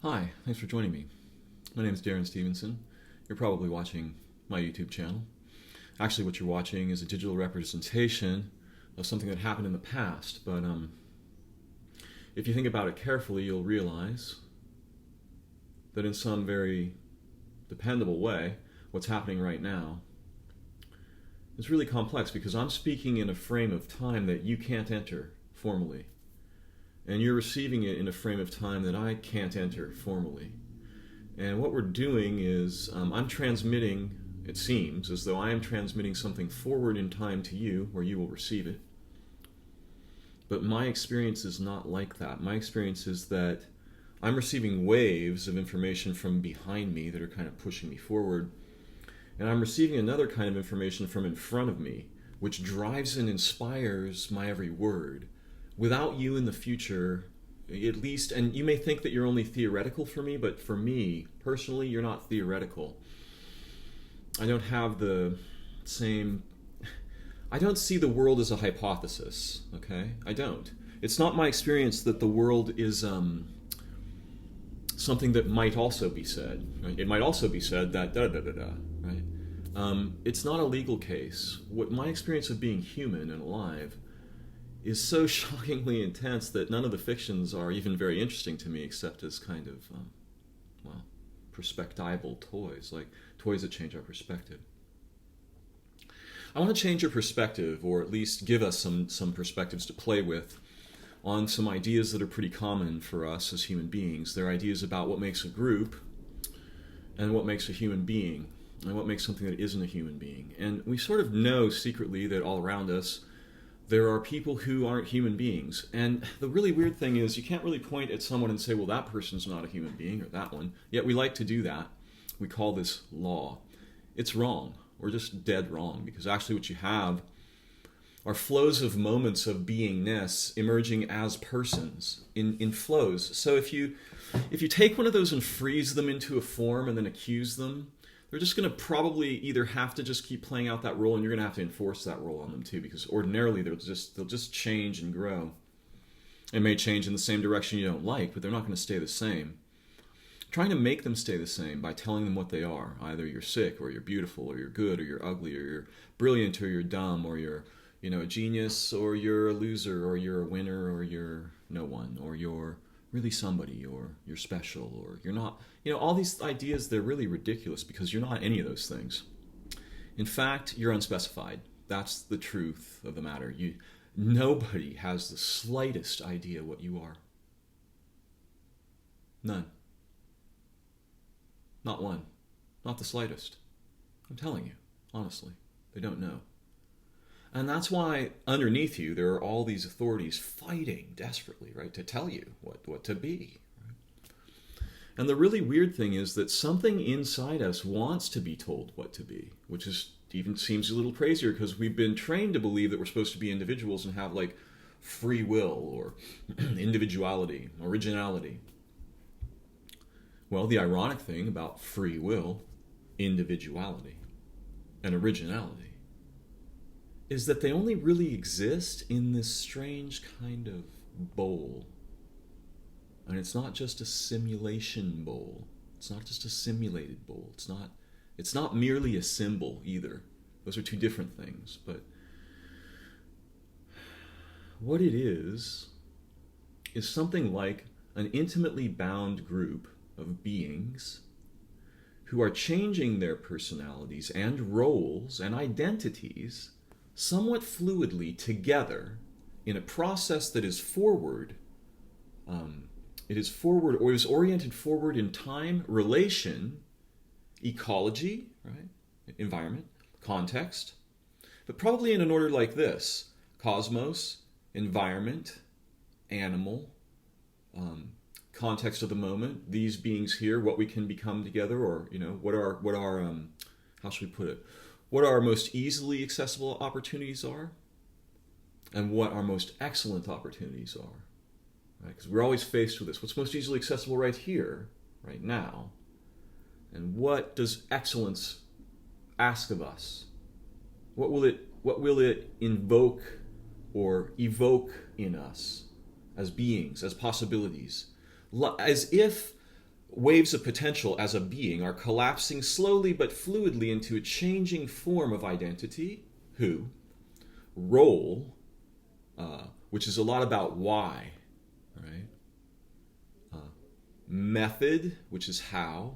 Hi, thanks for joining me. My name is Darren Stevenson. You're probably watching my YouTube channel. Actually, what you're watching is a digital representation of something that happened in the past, but if you think about it carefully, you'll realize that in some very dependable way, what's happening right now is really complex because I'm speaking in a frame of time that you can't enter formally. And you're receiving it in a frame of time that I can't enter formally. And what we're doing is I'm transmitting, it seems, as though I am transmitting something forward in time to you, where you will receive it. But my experience is not like that. My experience is that I'm receiving waves of information from behind me that are kind of pushing me forward. And I'm receiving another kind of information from in front of me, which drives and inspires my every word. Without you in the future, at least, and you may think that you're only theoretical for me, but for me, personally, you're not theoretical. I don't have the same... I don't see the world as a hypothesis, okay? I don't. It's not my experience that the world is something that might also be said. Right? It might also be said that da-da-da-da-da, right? It's not a legal case. What my experience of being human and alive is so shockingly intense that none of the fictions are even very interesting to me except as kind of, perspectival toys, like toys that change our perspective. I want to change your perspective, or at least give us some perspectives to play with on some ideas that are pretty common for us as human beings. They're ideas about what makes a group and what makes a human being and what makes something that isn't a human being. And we sort of know secretly that all around us there are people who aren't human beings. And the really weird thing is you can't really point at someone and say, well, that person's not a human being, or that one. Yet we like to do that. We call this law. It's wrong. We're just dead wrong, because actually what you have are flows of moments of beingness emerging as persons in flows. So if you take one of those and freeze them into a form and then accuse them, they're just going to probably either have to just keep playing out that role, and you're going to have to enforce that role on them too, because ordinarily they'll just change and grow. It may change in the same direction you don't like, but they're not going to stay the same. Trying to make them stay the same by telling them what they are. Either you're sick, or you're beautiful, or you're good, or you're ugly, or you're brilliant, or you're dumb, or you're a genius, or you're a loser, or you're a winner, or you're no one, or you're really somebody, or you're special, or you're not. All these ideas, they're really ridiculous because you're not any of those things. In fact, you're unspecified. That's the truth of the matter. Nobody has the slightest idea what you are. None. Not one. Not the slightest. I'm telling you, honestly, they don't know. And that's why underneath you there are all these authorities fighting desperately, right, to tell you what to be. Right? And the really weird thing is that something inside us wants to be told what to be, which is even seems a little crazier because we've been trained to believe that we're supposed to be individuals and have like free will or individuality, originality. Well, the ironic thing about free will, individuality, and originality is that they only really exist in this strange kind of bowl. And it's not just a simulation bowl. It's not just a simulated bowl. It's not merely a symbol either. Those are two different things. But what it is something like an intimately bound group of beings who are changing their personalities and roles and identities somewhat fluidly together in a process that is forward. It is forward, or is oriented forward in time, relation, ecology, right? Environment, context, but probably in an order like this: cosmos, environment, animal, context of the moment, these beings here, what we can become together, or what our how should we put it? What our most easily accessible opportunities are, and what our most excellent opportunities are. Right? Because we're always faced with this. What's most easily accessible right here, right now, and what does excellence ask of us? What will it invoke or evoke in us as beings, as possibilities? As if waves of potential as a being are collapsing slowly but fluidly into a changing form of identity, who, role, which is a lot about why, right? Method, which is how,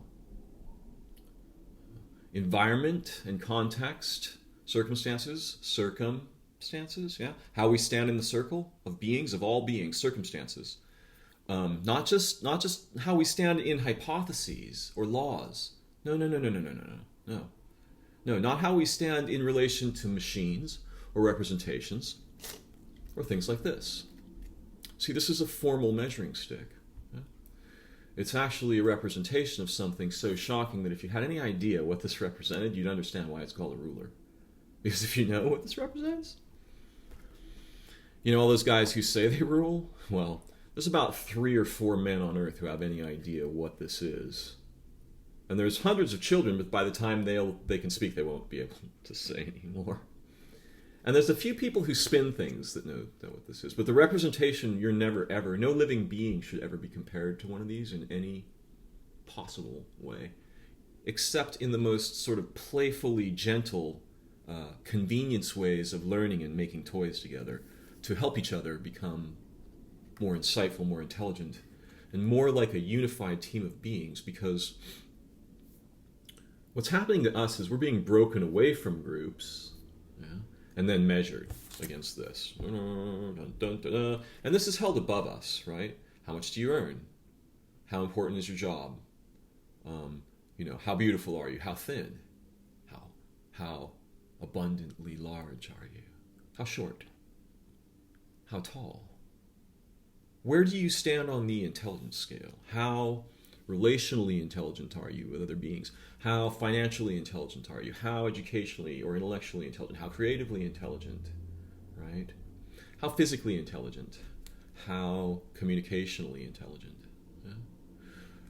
environment and context, circumstances, yeah, how we stand in the circle of beings, of all beings, circumstances. Not just how we stand in hypotheses or laws. No, not how we stand in relation to machines or representations or things like this. See, this is a formal measuring stick. Yeah? It's actually a representation of something so shocking that if you had any idea what this represented, you'd understand why it's called a ruler. Because if you know what this represents, you know all those guys who say they rule? Well, there's about 3 or 4 men on Earth who have any idea what this is. And there's hundreds of children, but by the time they can speak, they won't be able to say anymore. And there's a few people who spin things that know what this is. But the representation, you're never, ever, no living being should ever be compared to one of these in any possible way, except in the most sort of playfully gentle convenience ways of learning and making toys together to help each other become more insightful, more intelligent, and more like a unified team of beings. Because what's happening to us is we're being broken away from groups, yeah, and then measured against this. And this is held above us, right? How much do you earn? How important is your job? How beautiful are you? How thin? How abundantly large are you? How short? How tall? Where do you stand on the intelligence scale? How relationally intelligent are you with other beings? How financially intelligent are you? How educationally or intellectually intelligent? How creatively intelligent, right? How physically intelligent? How communicationally intelligent? Yeah?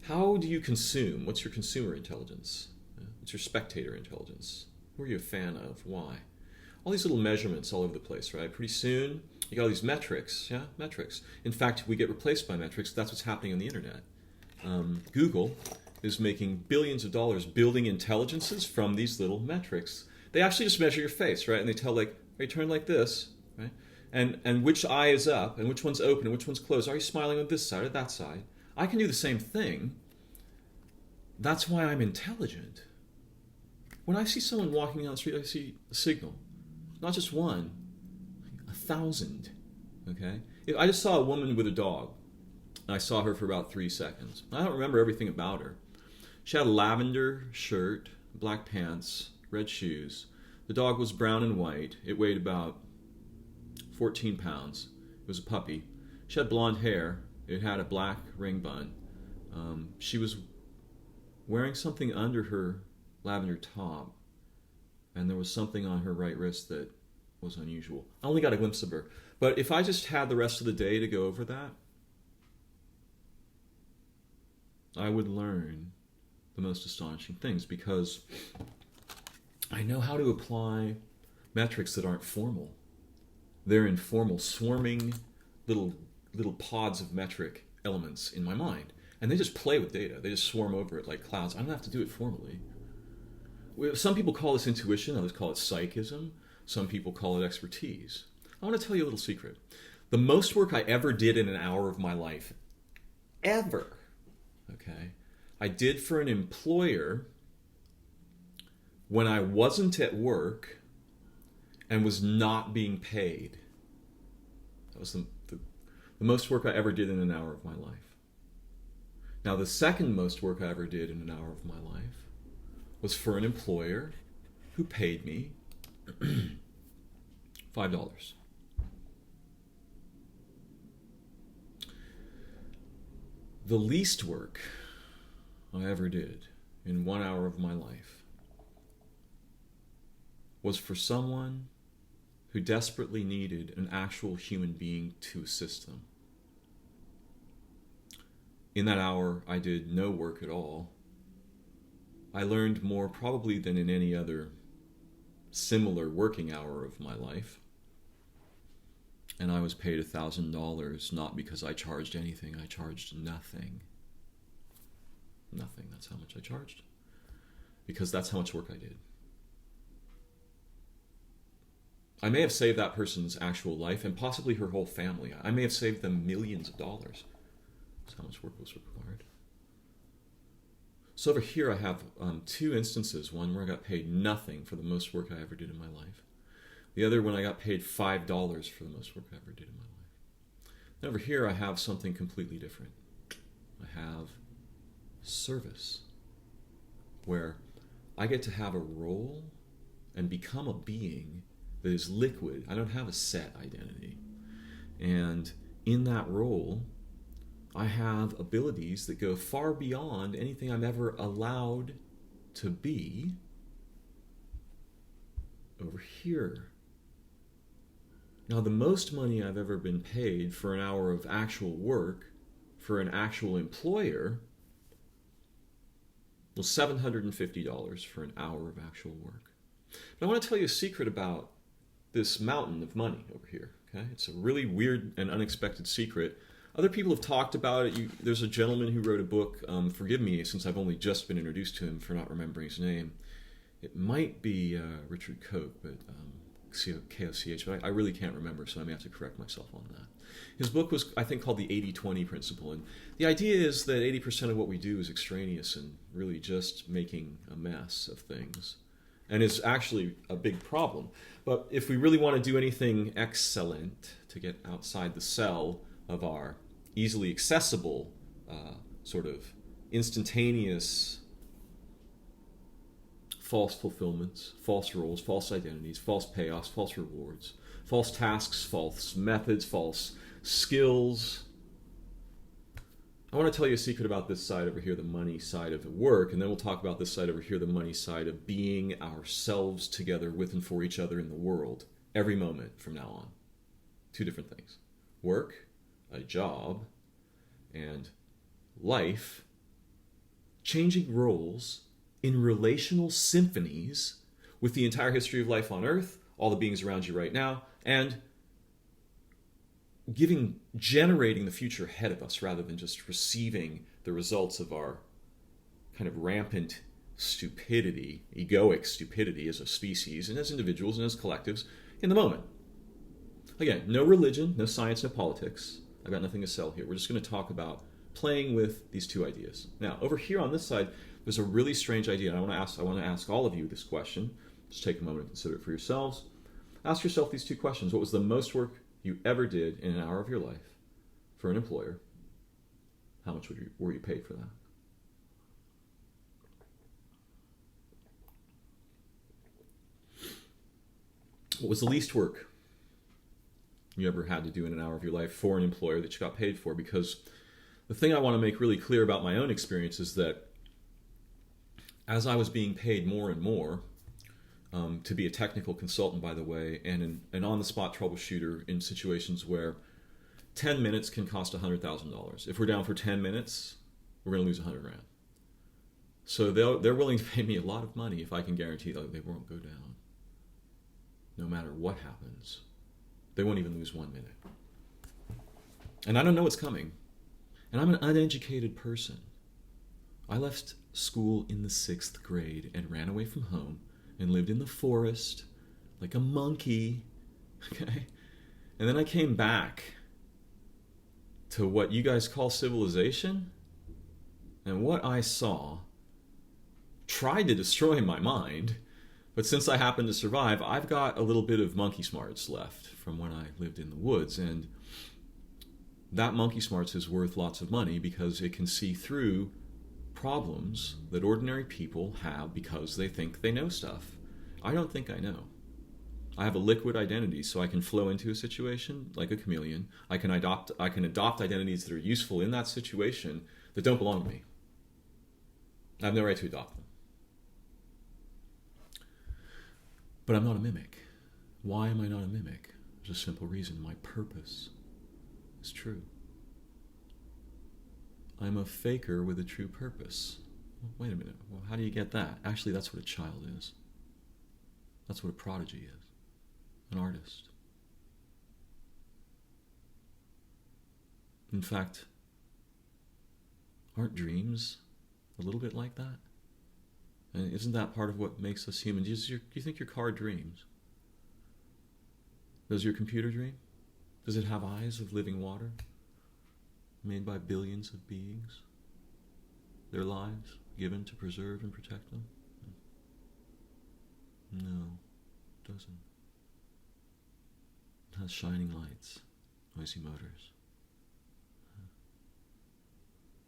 How do you consume? What's your consumer intelligence? Yeah? What's your spectator intelligence? Who are you a fan of? Why? All these little measurements all over the place, right? Pretty soon, you got all these metrics, yeah? Metrics. In fact, we get replaced by metrics. That's what's happening on the internet. Google is making billions of dollars building intelligences from these little metrics. They actually just measure your face, right? And they tell, like, are you turned like this, right? And which eye is up, and which one's open, and which one's closed. Are you smiling on this side or that side? I can do the same thing. That's why I'm intelligent. When I see someone walking down the street, I see a signal. Not just one, 1,000, okay? I just saw a woman with a dog. I saw her for about 3 seconds. I don't remember everything about her. She had a lavender shirt, black pants, red shoes. The dog was brown and white. It weighed about 14 pounds. It was a puppy. She had blonde hair. It had a black ring bun. She was wearing something under her lavender top, and there was something on her right wrist that was unusual. I only got a glimpse of her. But if I just had the rest of the day to go over that, I would learn the most astonishing things, because I know how to apply metrics that aren't formal. They're informal, swarming little pods of metric elements in my mind. And they just play with data. They just swarm over it like clouds. I don't have to do it formally. Some people call this intuition, others call it psychism. Some people call it expertise. I want to tell you a little secret. The most work I ever did in an hour of my life, ever, okay, I did for an employer when I wasn't at work and was not being paid. That was the most work I ever did in an hour of my life. Now, the second most work I ever did in an hour of my life was for an employer who paid me $5. The least work I ever did in 1 hour of my life was for someone who desperately needed an actual human being to assist them. In that hour, I did no work at all. I learned more probably than in any other similar working hour of my life. And I was paid $1,000, not because I charged anything. I charged nothing. Nothing. That's how much I charged. Because that's how much work I did. I may have saved that person's actual life and possibly her whole family. I may have saved them millions of dollars. That's how much work was required. So over here I have two instances. One where I got paid nothing for the most work I ever did in my life. The other when I got paid $5 for the most work I ever did in my life. And over here I have something completely different. I have service, where I get to have a role and become a being that is liquid. I don't have a set identity. And in that role, I have abilities that go far beyond anything I'm ever allowed to be over here. Now, the most money I've ever been paid for an hour of actual work for an actual employer was $750 for an hour of actual work. But I want to tell you a secret about this mountain of money over here. Okay, it's a really weird and unexpected secret. Other people have talked about it. There's a gentleman who wrote a book, forgive me since I've only just been introduced to him for not remembering his name. It might be Richard Koch, but K-O-C-H, but I really can't remember, so I may have to correct myself on that. His book was, I think, called the 80-20 principle, and the idea is that 80% of what we do is extraneous and really just making a mess of things, and is actually a big problem. But if we really want to do anything excellent to get outside the cell of our easily accessible, sort of instantaneous false fulfillments, false roles, false identities, false payoffs, false rewards, false tasks, false methods, false skills. I want to tell you a secret about this side over here, the money side of the work, and then we'll talk about this side over here, the money side of being ourselves together with and for each other in the world, every moment from now on. Two different things. Work, a job, and life, changing roles in relational symphonies with the entire history of life on Earth, all the beings around you right now, and generating the future ahead of us rather than just receiving the results of our kind of rampant stupidity, egoic stupidity as a species and as individuals and as collectives in the moment. Again, no religion, no science, no politics. I've got nothing to sell here. We're just going to talk about playing with these two ideas. Now, over here on this side, there's a really strange idea, and I want to ask all of you this question. Just take a moment to consider it for yourselves. Ask yourself these two questions. What was the most work you ever did in an hour of your life for an employer? How much were you paid for that? What was the least work you ever had to do in an hour of your life for an employer that you got paid for? Because the thing I want to make really clear about my own experience is that as I was being paid more and more to be a technical consultant, by the way, and an on-the-spot troubleshooter in situations where 10 minutes can cost $100,000. If we're down for 10 minutes, we're going to lose $100,000. So they're willing to pay me a lot of money if I can guarantee that they won't go down. No matter what happens, they won't even lose 1 minute. And I don't know what's coming. And I'm an uneducated person. I left school in the 6th grade and ran away from home and lived in the forest like a monkey, okay? And then I came back to what you guys call civilization, and what I saw tried to destroy my mind, but since I happened to survive, I've got a little bit of monkey smarts left from when I lived in the woods, and that monkey smarts is worth lots of money because it can see through problems that ordinary people have because they think they know stuff. I don't think I know. I have a liquid identity, so I can flow into a situation like a chameleon. I can adopt identities that are useful in that situation that don't belong to me. I have no right to adopt them. But I'm not a mimic. Why am I not a mimic? There's a simple reason. My purpose is true. I'm a faker with a true purpose. Well, wait a minute. Well, how do you get that? Actually, that's what a child is. That's what a prodigy is. An artist. In fact, aren't dreams A little bit like that? And isn't that part of what makes us human? Do you think your car dreams? Does your computer dream? Does it have eyes of living water made by billions of beings? Their lives given to preserve and protect them? No, it doesn't. It has shining lights, noisy motors.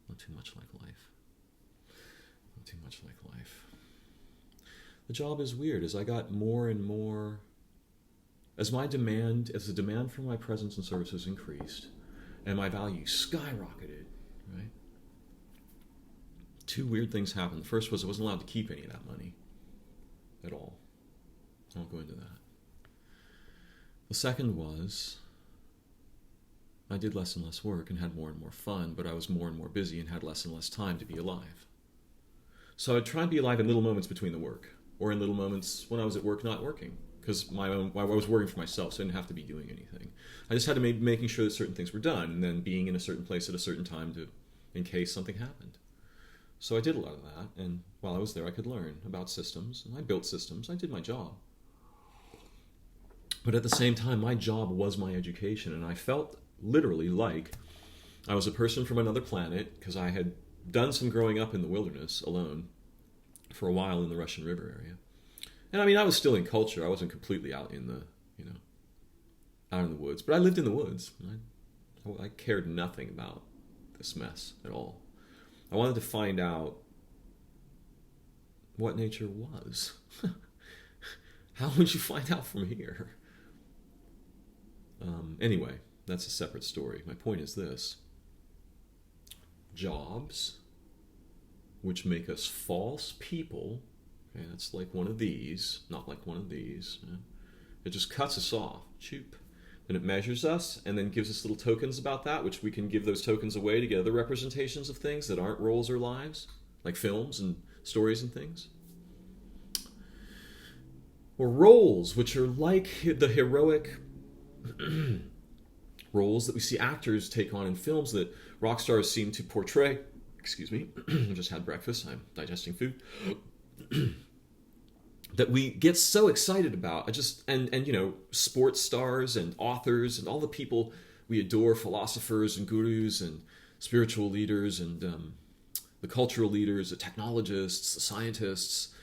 Not too much like life. Not too much like life. The job is weird. As I got more and more, as the demand for my presence and services increased, and my value skyrocketed, right? Two weird things happened. The first was I wasn't allowed to keep any of that money at all. I won't go into that. The second was I did less and less work and had more and more fun, but I was more and more busy and had less and less time to be alive. So I'd try and be alive in little moments between the work, or in little moments when I was at work not working, because I was working for myself, so I didn't have to be doing anything. I just had to making sure that certain things were done, and then being in a certain place at a certain time in case something happened. So I did a lot of that, and while I was there I could learn about systems, and I built systems. I did my job. But at the same time, my job was my education, and I felt literally like I was a person from another planet, because I had done some growing up in the wilderness alone for a while in the Russian River area. And I mean, I was still in culture. I wasn't completely out in the, out in the woods. But I lived in the woods. I cared nothing about this mess at all. I wanted to find out what nature was. How would you find out from here? Anyway, that's a separate story. My point is this. Jobs, which make us false people, okay, that's like one of these, not like one of these. It just cuts us off, choop. Then it measures us and then gives us little tokens about that, which we can give those tokens away to get other representations of things that aren't roles or lives, like films and stories and things. Or roles, which are like the heroic roles that we see actors take on in films that rock stars seem to portray. Excuse me, I just had breakfast, I'm digesting food. That we get so excited about. And sports stars and authors and all the people we adore, philosophers and gurus and spiritual leaders and the cultural leaders, the technologists, the scientists,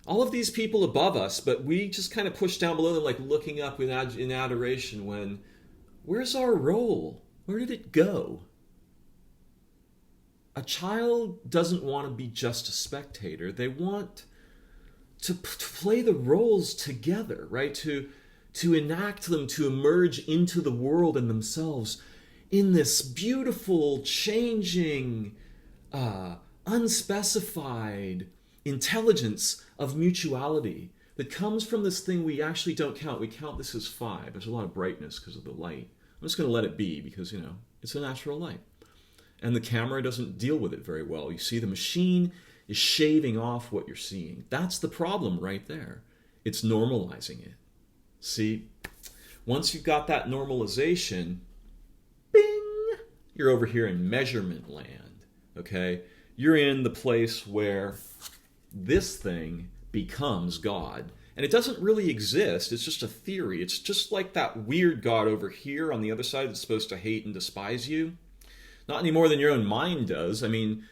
all of these people above us, but we just kind of push down below them, like looking up in adoration when, where's our role? Where did it go? A child doesn't want to be just a spectator. They want to play the roles together, right? To enact them, to emerge into the world and themselves in this beautiful, changing, unspecified intelligence of mutuality that comes from this thing we actually don't count. We count this as 5. There's a lot of brightness because of the light. I'm just going to let it be because, it's a natural light. And the camera doesn't deal with it very well. You see, the machine is shaving off what you're seeing. That's the problem right there. It's normalizing it. See, once you've got that normalization, bing, you're over here in measurement land, okay? You're in the place where this thing becomes God. And it doesn't really exist. It's just a theory. It's just like that weird God over here on the other side that's supposed to hate and despise you. Not any more than your own mind does. I mean,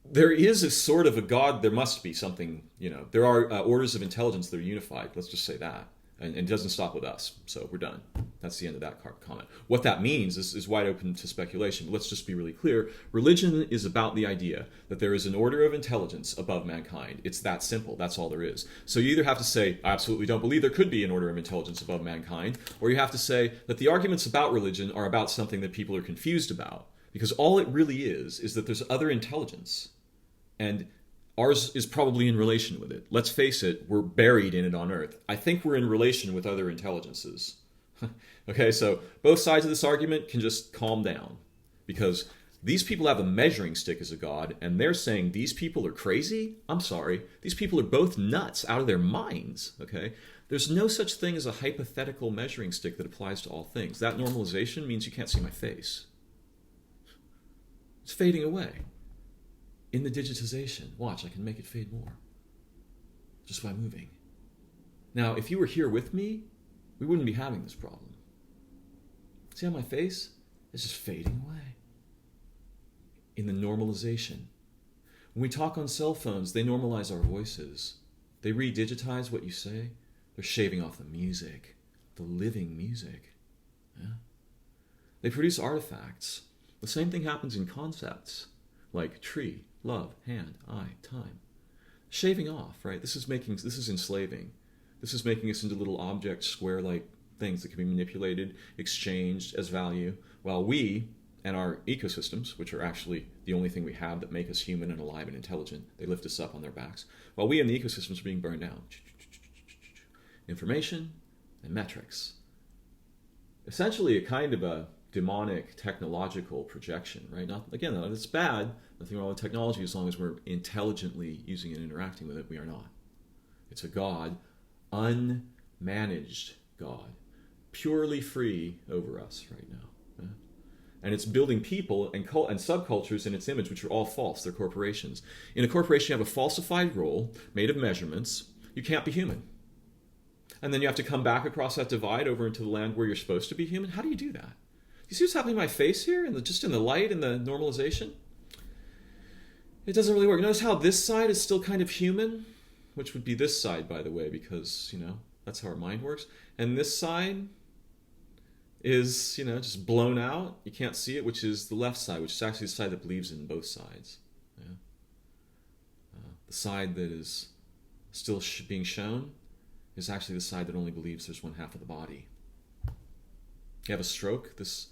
there is a sort of a God. There must be something, there are orders of intelligence that are unified. Let's just say that. And it doesn't stop with us. So we're done. That's the end of that comment. What that means is wide open to speculation. But let's just be really clear. Religion is about the idea that there is an order of intelligence above mankind. It's that simple. That's all there is. So you either have to say, I absolutely don't believe there could be an order of intelligence above mankind, or you have to say that the arguments about religion are about something that people are confused about. Because all it really is that there's other intelligence. And ours is probably in relation with it. Let's face it, we're buried in it on Earth. I think we're in relation with other intelligences. Okay, so both sides of this argument can just calm down. Because these people have a measuring stick as a god, and they're saying these people are crazy? I'm sorry. These people are both nuts, out of their minds. Okay? There's no such thing as a hypothetical measuring stick that applies to all things. That normalization means you can't see my face. It's fading away. in the digitization. Watch, I can make it fade more just by moving. Now, if you were here with me, we wouldn't be having this problem. See how my face is just fading away? In the normalization. When we talk on cell phones, they normalize our voices. They re-digitize what you say. They're shaving off the music, the living music. Yeah? They produce artifacts. The same thing happens in concepts, like tree, love, hand, eye, time. Shaving off, right? This is enslaving. This is making us into little objects, square-like things that can be manipulated, exchanged as value, while we and our ecosystems, which are actually the only thing we have that make us human and alive and intelligent, they lift us up on their backs, while we and the ecosystems are being burned down. Information and metrics. Essentially a kind of a demonic technological projection, right? Again, it's bad, nothing wrong with technology as long as we're intelligently using and interacting with it. We are not. It's a God, unmanaged God, purely free over us right now. Yeah? And it's building people and subcultures in its image, which are all false. They're corporations. In a corporation, you have a falsified role made of measurements. You can't be human. And then you have to come back across that divide over into the land where you're supposed to be human. How do you do that? You see what's happening to my face here, just in the light and the normalization? It doesn't really work. Notice how this side is still kind of human, which would be this side, by the way, because, that's how our mind works. And this side is, just blown out. You can't see it, which is the left side, which is actually the side that believes in both sides. Yeah? The side that is still being shown is actually the side that only believes there's one half of the body. You have a stroke, this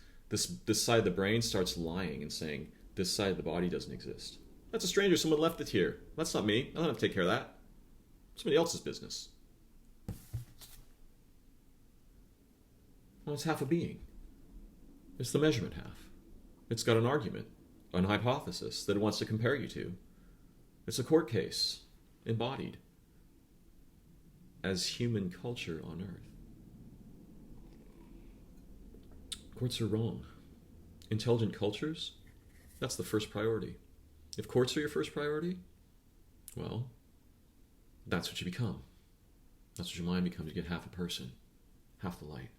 side of the brain starts lying and saying, this side of the body doesn't exist. That's a stranger, someone left it here. That's not me, I don't have to take care of that. Somebody else's business. Well, it's half a being. It's the measurement half. It's got an argument, an hypothesis that it wants to compare you to. It's a court case, embodied as human culture on Earth. Courts are wrong. Intelligent cultures, that's the first priority. If courts are your first priority, well, that's what you become. That's what your mind becomes. You get half a person, half the light.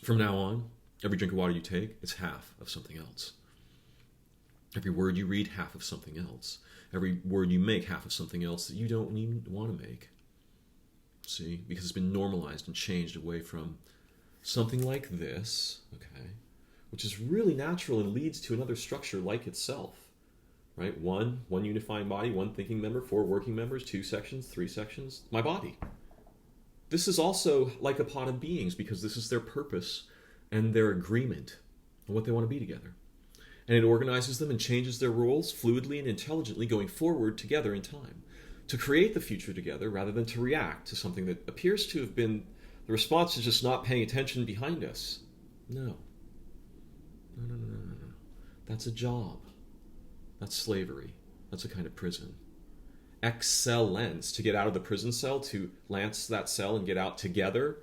From now on, every drink of water you take, it's half of something else. Every word you read, half of something else. Every word you make, half of something else that you don't even want to make. See? Because it's been normalized and changed away from something like this, okay, which is really natural and leads to another structure like itself, right? One unifying body, one thinking member, 4 working members, 2 sections, 3 sections, my body. This is also like a pot of beings because this is their purpose and their agreement on what they want to be together. And it organizes them and changes their roles fluidly and intelligently going forward together in time to create the future together rather than to react to something that appears to have been the response is just not paying attention behind us. No. That's a job. That's slavery. That's a kind of prison. Excellence, to get out of the prison cell, to lance that cell and get out together,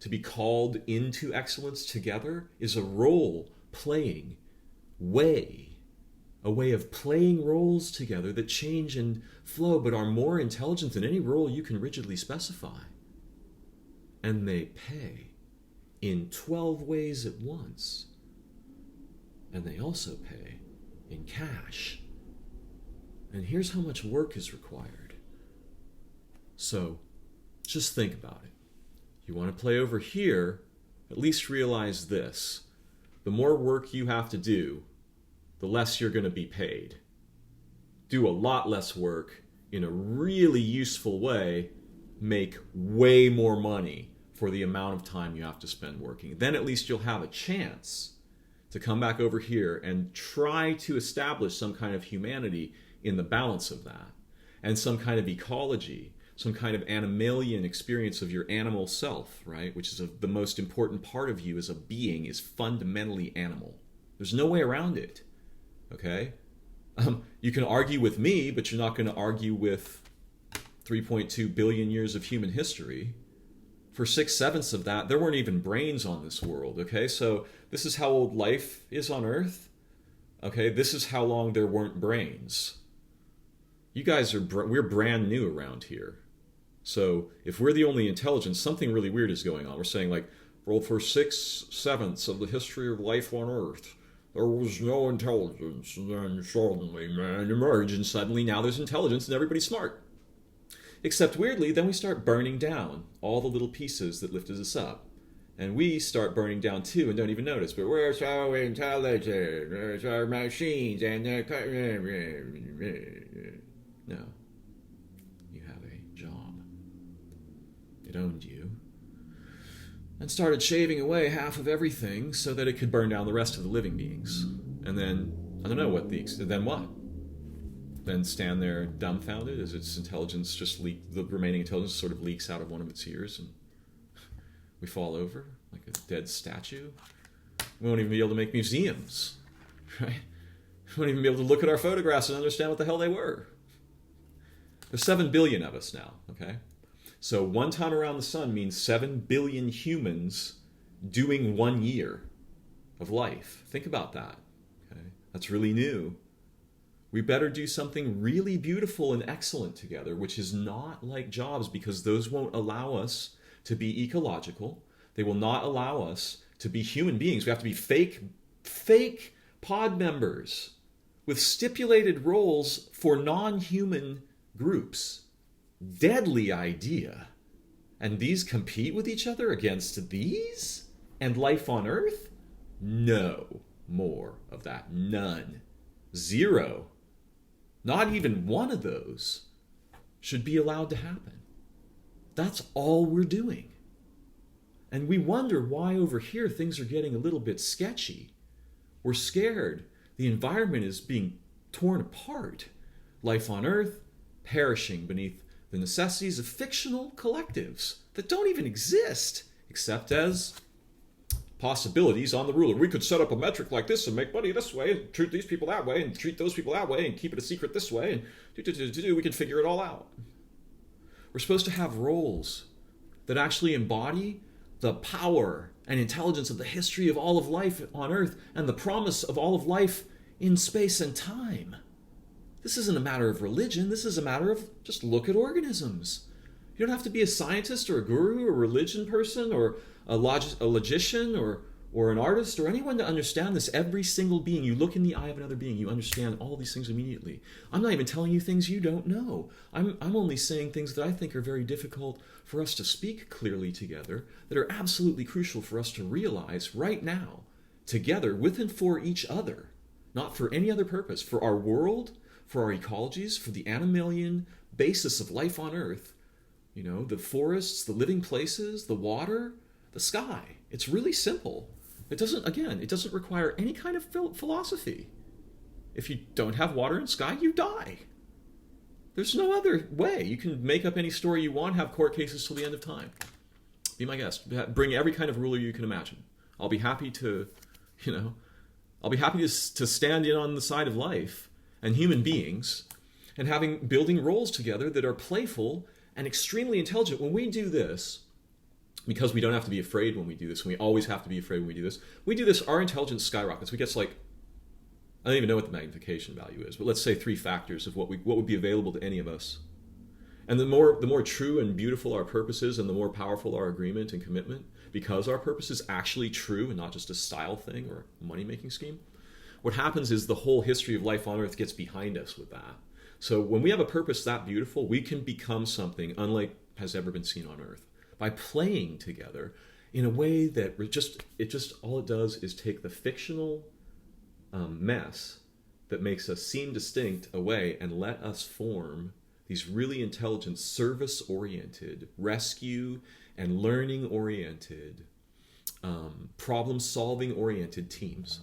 to be called into excellence together, is a role-playing way, a way of playing roles together that change and flow, but are more intelligent than any role you can rigidly specify. And they pay in 12 ways at once. And they also pay in cash. And here's how much work is required. So, just think about it. You want to play over here, at least realize this. The more work you have to do, the less you're going to be paid. Do a lot less work in a really useful way, make way more money for the amount of time you have to spend working. Then at least you'll have a chance to come back over here and try to establish some kind of humanity in the balance of that, and some kind of ecology, some kind of animalian experience of your animal self, right? Which is the most important part of you as a being, is fundamentally animal. There's no way around it, okay? You can argue with me, but you're not going to argue with 3.2 billion years of human history. For 6/7 of that, there weren't even brains on this world, okay? So this is how old life is on Earth. Okay, this is how long there weren't brains. You guys we're brand new around here. So if we're the only intelligence, something really weird is going on. We're saying like, well, for 6/7 of the history of life on Earth, there was no intelligence, and then suddenly man emerged, and suddenly now there's intelligence and everybody's smart. Except weirdly, then we start burning down all the little pieces that lifted us up. And we start burning down too and don't even notice. But we're so intelligent. There's our machines and they're... No. You have a job. It owned you. And started shaving away half of everything so that it could burn down the rest of the living beings. And then, I don't know what then what? Then stand there dumbfounded as its intelligence the remaining intelligence sort of leaks out of one of its ears and we fall over like a dead statue. We won't even be able to make museums, right? We won't even be able to look at our photographs and understand what the hell they were. There's 7 billion of us now, okay? So one time around the sun means 7 billion humans doing 1 year of life. Think about that, okay? That's really new. We better do something really beautiful and excellent together, which is not like jobs, because those won't allow us to be ecological. They will not allow us to be human beings. We have to be fake pod members with stipulated roles for non-human groups. Deadly idea. And these compete with each other against these? And life on Earth? No more of that. None. Zero. Not even one of those should be allowed to happen. That's all we're doing. And we wonder why over here things are getting a little bit sketchy. We're scared. The environment is being torn apart. Life on Earth perishing beneath the necessities of fictional collectives that don't even exist except as possibilities on the ruler. We could set up a metric like this and make money this way and treat these people that way and treat those people that way and keep it a secret this way and we can figure it all out. We're supposed to have roles that actually embody the power and intelligence of the history of all of life on Earth and the promise of all of life in space and time. This isn't a matter of religion. This is a matter of just look at organisms. You don't have to be a scientist or a guru or a religion person or a logician or an artist or anyone to understand this. Every single being, you look in the eye of another being, you understand all these things immediately. I'm not even telling you things you don't know. I'm only saying things that I think are very difficult for us to speak clearly together, that are absolutely crucial for us to realize right now, together, with and for each other, not for any other purpose, for our world, for our ecologies, for the animalian basis of life on Earth, you know, the forests, the living places, the water, the sky. It's really simple. It doesn't require any kind of philosophy. If you don't have water and sky, you die. There's no other way. You can make up any story you want, have court cases till the end of time. Be my guest. Bring every kind of ruler you can imagine. I'll be happy to stand in on the side of life and human beings and building roles together that are playful and extremely intelligent. When we do this, because we don't have to be afraid when we do this, and we always have to be afraid when we do this, our intelligence skyrockets. We get to, like, I don't even know what the magnification value is, but let's say 3 factors of what would be available to any of us. And the more true and beautiful our purpose is, and the more powerful our agreement and commitment, because our purpose is actually true and not just a style thing or a money-making scheme, what happens is the whole history of life on Earth gets behind us with that. So when we have a purpose that beautiful, we can become something unlike has ever been seen on Earth by playing together in a way that all it does is take the fictional mess that makes us seem distinct away and let us form these really intelligent, service-oriented, rescue and learning-oriented, problem-solving-oriented teams.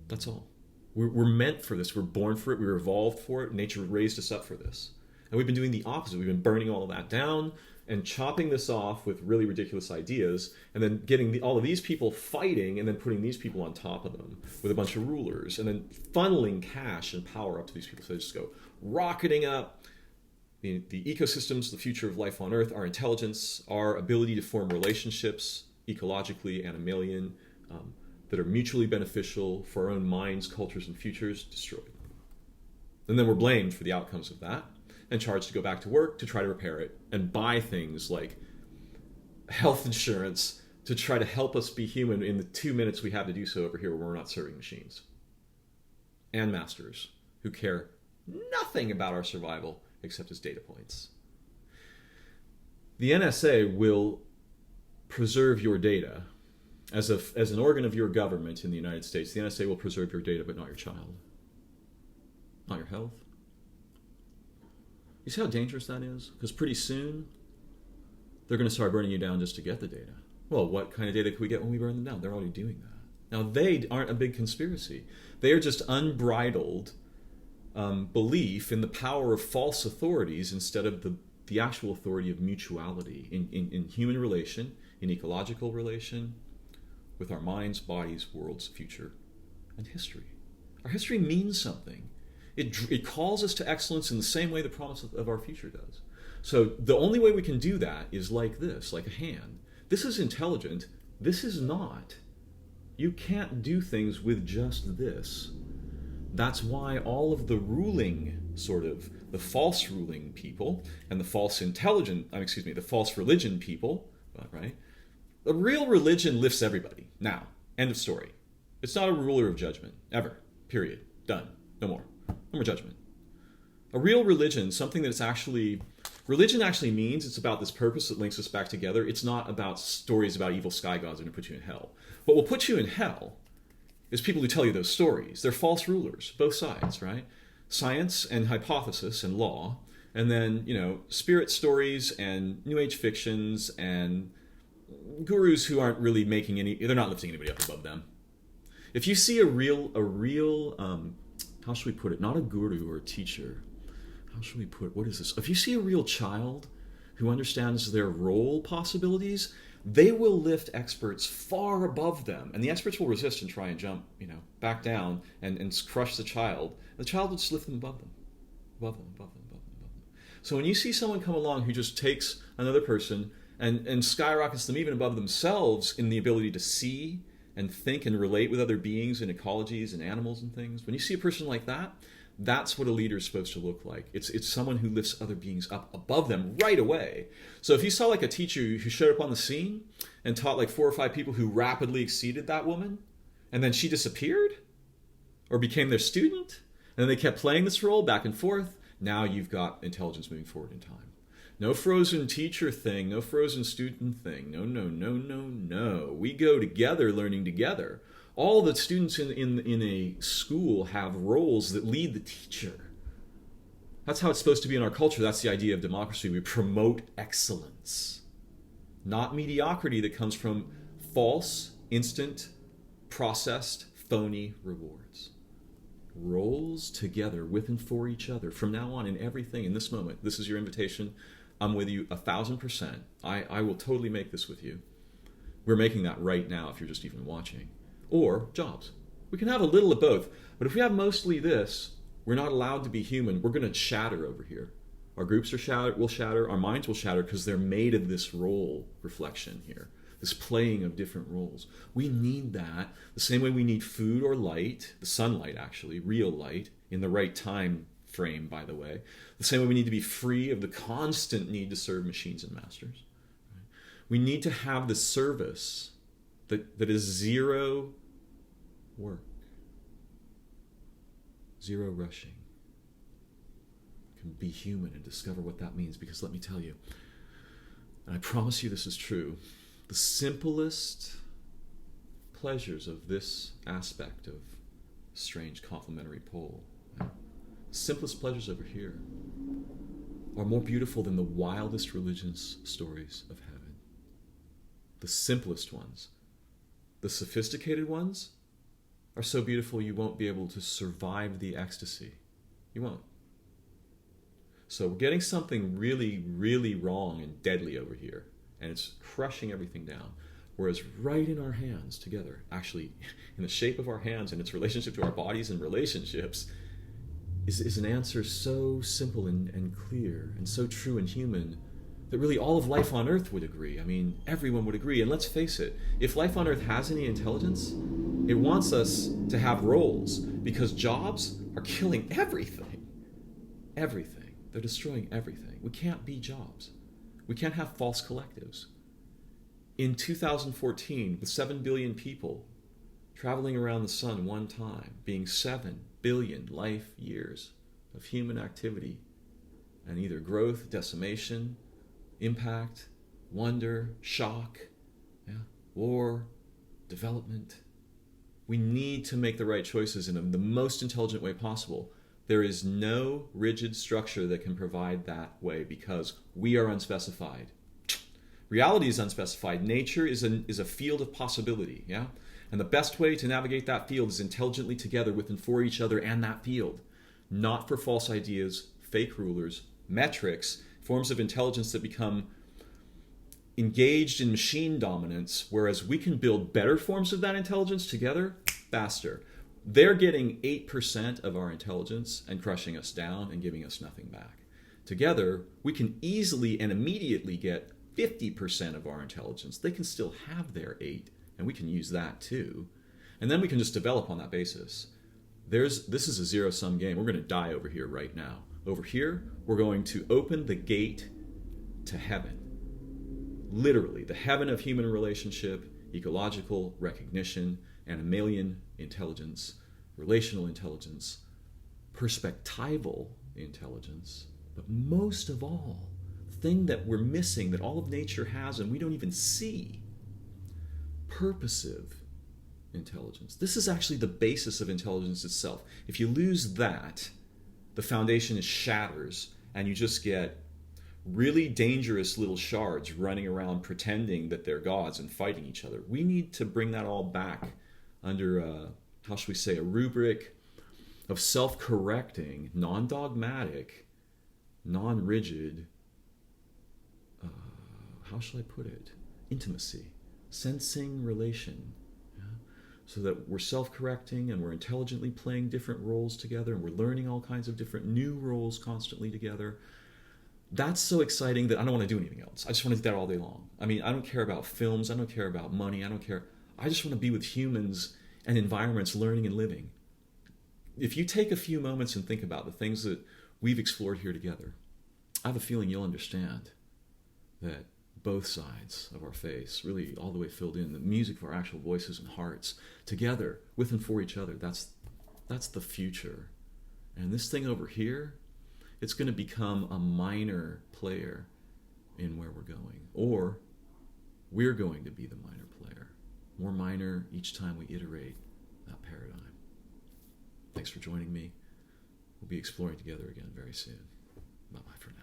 That's all. We're meant for this. We're born for it. We were evolved for it. Nature raised us up for this. And we've been doing the opposite. We've been burning all of that down and chopping this off with really ridiculous ideas, and then getting all of these people fighting, and then putting these people on top of them with a bunch of rulers, and then funneling cash and power up to these people. So they just go rocketing up the ecosystems, the future of life on Earth, our intelligence, our ability to form relationships, ecologically, animalian, that are mutually beneficial for our own minds, cultures, and futures, destroyed. And then we're blamed for the outcomes of that and charged to go back to work to try to repair it and buy things like health insurance to try to help us be human in the 2 minutes we have to do so over here where we're not serving machines and masters who care nothing about our survival except as data points. The NSA will preserve your data as an organ of your government in the United States. The NSA will preserve your data, but not your child, not your health. You see how dangerous that is? Because pretty soon they're going to start burning you down just to get the data. Well, what kind of data can we get when we burn them down? They're already doing that. Now, they aren't a big conspiracy. They are just unbridled belief in the power of false authorities instead of the actual authority of mutuality in human relation, in ecological relation, with our minds, bodies, worlds, future, and history. Our history means something. It calls us to excellence in the same way the promise of our future does. So the only way we can do that is like this, like a hand. This is intelligent. This is not. You can't do things with just this. That's why all of the ruling, the false ruling people and the false the false religion people, right? The real religion lifts everybody. Now, end of story. It's not a ruler of judgment, ever. Period. Done. No more. No more judgment. A real religion, something that's actually... Religion actually means it's about this purpose that links us back together. It's not about stories about evil sky gods that are going to put you in hell. What will put you in hell is people who tell you those stories. They're false rulers, both sides, right? Science and hypothesis and law, and then, spirit stories and New Age fictions and gurus who aren't really they're not lifting anybody up above them. If you see a real, how should we put it? Not a guru or a teacher. How should we put it? What is this? If you see a real child who understands their role possibilities, they will lift experts far above them. And the experts will resist and try and jump, back down and crush the child. The child will just lift them above them. Above them, above them, above them, above them. So when you see someone come along who just takes another person and skyrockets them even above themselves in the ability to see and think and relate with other beings and ecologies and animals and things, when you see a person like that, that's what a leader is supposed to look like. It's someone who lifts other beings up above them right away. So if you saw like a teacher who showed up on the scene and taught like 4 or 5 people who rapidly exceeded that woman, and then she disappeared or became their student, and then they kept playing this role back and forth, now you've got intelligence moving forward in time. No frozen teacher thing, no frozen student thing. No, no, no, no, no. We go together, learning together. All the students in a school have roles that lead the teacher. That's how it's supposed to be in our culture. That's the idea of democracy. We promote excellence, not mediocrity that comes from false, instant, processed, phony rewards. Roles together with and for each other from now on in everything in this moment. This is your invitation. I'm with you 1,000%. I will totally make this with you. We're making that right now if you're just even watching. Or jobs. We can have a little of both. But if we have mostly this, we're not allowed to be human. We're going to shatter over here. Our groups will shatter. Our minds will shatter because they're made of this role reflection here. This playing of different roles. We need that the same way we need food or light, the sunlight actually, real light, in the right time frame, by the way. The same way we need to be free of the constant need to serve machines and masters. We need to have the service that is zero work, zero rushing. You can be human and discover what that means, because let me tell you, and I promise you this is true, the simplest pleasures of this aspect of strange complementary pole, right? Simplest pleasures over here are more beautiful than the wildest religious stories of heaven. The simplest ones. The sophisticated ones are so beautiful you won't be able to survive the ecstasy. You won't. So we're getting something really, really wrong and deadly over here, and it's crushing everything down. Whereas right in our hands together, actually in the shape of our hands and its relationship to our bodies and relationships, is an answer so simple and clear and so true and human that really all of life on Earth would agree. I mean, everyone would agree. And let's face it, if life on Earth has any intelligence, It wants us to have roles because jobs are killing everything. Everything. They're destroying everything. We can't be jobs. We can't have false collectives. In 2014, with 7 billion people traveling around the sun one time, being 7 billion life years of human activity and either growth, decimation, impact, wonder, shock, war, development. We need to make the right choices in the most intelligent way possible. There is no rigid structure that can provide that way because we are unspecified. Reality is unspecified. Nature is a field of possibility, And the best way to navigate that field is intelligently together with and for each other and that field. Not for false ideas, fake rulers, metrics, forms of intelligence that become engaged in machine dominance, whereas we can build better forms of that intelligence together faster. They're getting 8% of our intelligence and crushing us down and giving us nothing back. Together, we can easily and immediately get 50% of our intelligence. They can still have their 8, and we can use that too. And then we can just develop on that basis. This is a zero-sum game. We're going to die over here right now. Over here, we're going to open the gate to heaven. Literally, the heaven of human relationship, ecological recognition, animalian intelligence, relational intelligence, perspectival intelligence, but most of all, the thing that we're missing that all of nature has and we don't even see, purposive intelligence. This is actually the basis of intelligence itself. If you lose that, the foundation shatters and you just get really dangerous little shards running around pretending that they're gods and fighting each other. We need to bring that all back under, how should we say, a rubric of self-correcting, non-dogmatic, non-rigid, how shall I put it? Intimacy, sensing relation. So that we're self-correcting and we're intelligently playing different roles together and we're learning all kinds of different new roles constantly together. That's so exciting that I don't want to do anything else. I just want to do that all day long. I mean, I don't care about films. I don't care about money. I don't care. I just want to be with humans and environments learning and living. If you take a few moments and think about the things that we've explored here together, I have a feeling you'll understand that both sides of our face, really all the way filled in, the music of our actual voices and hearts, together, with and for each other, that's the future. And this thing over here, it's going to become a minor player in where we're going. Or we're going to be the minor player. More minor each time we iterate that paradigm. Thanks for joining me. We'll be exploring together again very soon. Bye-bye for now.